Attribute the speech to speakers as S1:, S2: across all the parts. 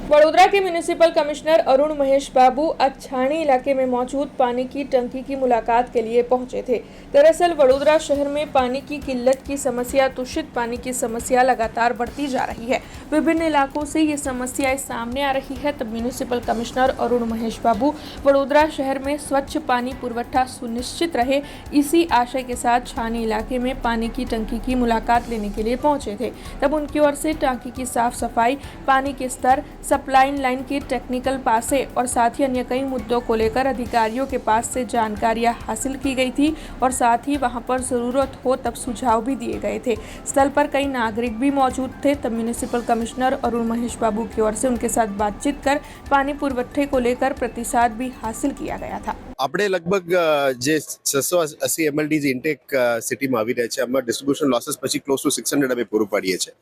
S1: वडोदरा के municipal commissioner Arun Mahesh बाबू आज छाणी इलाके में मौजूद पानी की टंकी की मुलाकात के लिए पहुंचे थे। दरअसल वडोदरा शहर में पानी की किल्लत की समस्या, दूषित पानी की समस्या लगातार बढ़ती जा रही है। विभिन्न इलाकों से ये समस्याएं सामने आ रही है। तब म्यूनिसिपल कमिश्नर अरुण महेश बाबू वडोदरा शहर में स्वच्छ पानी पुरवठा सुनिश्चित रहे, इसी आशय के साथ छाणी इलाके में पानी की टंकी की मुलाकात लेने के लिए पहुंचे थे। तब उनकी ओर से टांकी की साफ सफाई, पानी के स्तर, सप्लाई लाइन की टेक्निकल पासे और साथ ही अन्य कई मुद्दों को लेकर अधिकारियों के पास से जानकारियां हासिल की गई थी और साथ ही वहां पर जरूरत हो तब सुझाव भी दिए गए थे। स्थल पर कई नागरिक भी मौजूद थे। तब म्यूनिसिपल कमिश्नर अरुण महेश बाबू की ओर से उनके साथ बातचीत कर पानी पुरवठे को लेकर प्रतिसाद भी हासिल किया गया था।
S2: આપણે લગભગ જે 680 mld ઇન્ટેક સિટીમાં આવી રહ્યા છે, આમાં ડિસ્ટ્રીબ્યુશન લોસીસ પછી ક્લોઝ ટુ 600 અમે પૂરું પાડીએ છીએ।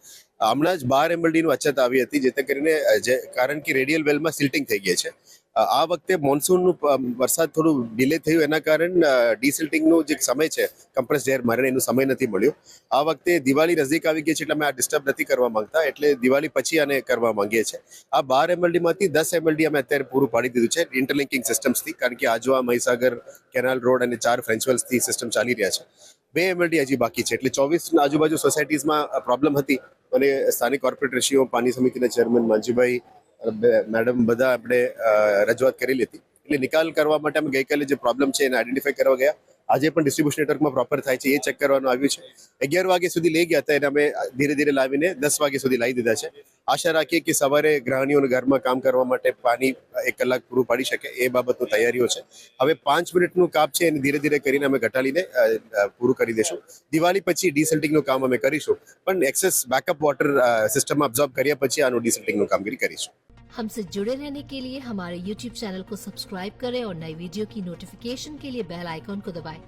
S2: હમણાં જ 12 mld નું અછત આવી હતી, જેથી કરીને કારણ કે રેડિયલ વેલમાં સિલ્ટિંગ થઈ ગઈ છે। આ વખતે મોન્સૂનનું વરસાદ થોડું ડિલે થયું, એના કારણ ડીસિલ્ટિંગનો જે સમય છે કમ્પ્રેસ્ડ એર મારે એનો સમય નથી મળ્યો। આ વખતે દિવાળી નજીક આવી ગઈ છે એટલે અમે આ ડિસ્ટર્બ નથી કરવા માંગતા, એટલે દિવાળી પછી આને કરવા માંગીએ છીએ। આ 12 mld માંથી 10 mld અમે અત્યારે પૂરું પાડી દીધું છે ઇન્ટરલિંકિંગ સિસ્ટમ્સથી, કારણ કે આજવા, મહીસાગર, કેનાલ રોડ અને 4 ફ્રેન્ચવેલ્સથી સિસ્ટમ ચાલી રહ્યા છે। 2 mld હજી બાકી છે, એટલે 24 આજુબાજુ સોસાયટીઝમાં પ્રોબ્લેમ હતી અને સ્થાનિક કોર્પોરેટરશ્રીઓ, પાણી સમિતિના ચેરમેન માનજીભાઈ મેડમ બધા આપણે રજૂઆત કરેલી હતી, એટલે નિકાલ કરવા માટે અમે ગઈકાલે જે પ્રોબ્લેમ છે એને આઈડેન્ટિફાઈ કરવા ગયા। આજે પણ ડિસ્ટ્રીબ્યુશન નેટવર્કમાં પ્રોપર થાય છે એ ચેક કરવાનું આવ્યું છે। 11 વાગે સુધી લઈ ગયા હતા એને અમે ધીરે ધીરે લાવીને 10 વાગે સુધી લાવી દીધા છે। આશા રાખીએ કે સવારે ગૃહિણીઓને ઘરમાં કામ કરવા માટે પાણી 1 કલાક પૂરું પાડી શકે એ બાબતની તૈયારીઓ છે। હવે 5 મિનિટનું કાપ છે એને ધીરે ધીરે કરીને અમે ઘટાડીને પૂરું કરી દઈશું। દિવાળી પછી ડીસિલ્ટિંગનું કામ અમે કરીશું, પણ access backup water system absorb કર્યા પછી આનું ડીસિલ્ટિંગનું કામગીરી કરીશું।
S3: हमसे जुड़े रहने के लिए हमारे YouTube चैनल को सब्सक्राइब करें और नई वीडियो की नोटिफिकेशन के लिए बेल आइकॉन को दबाएं।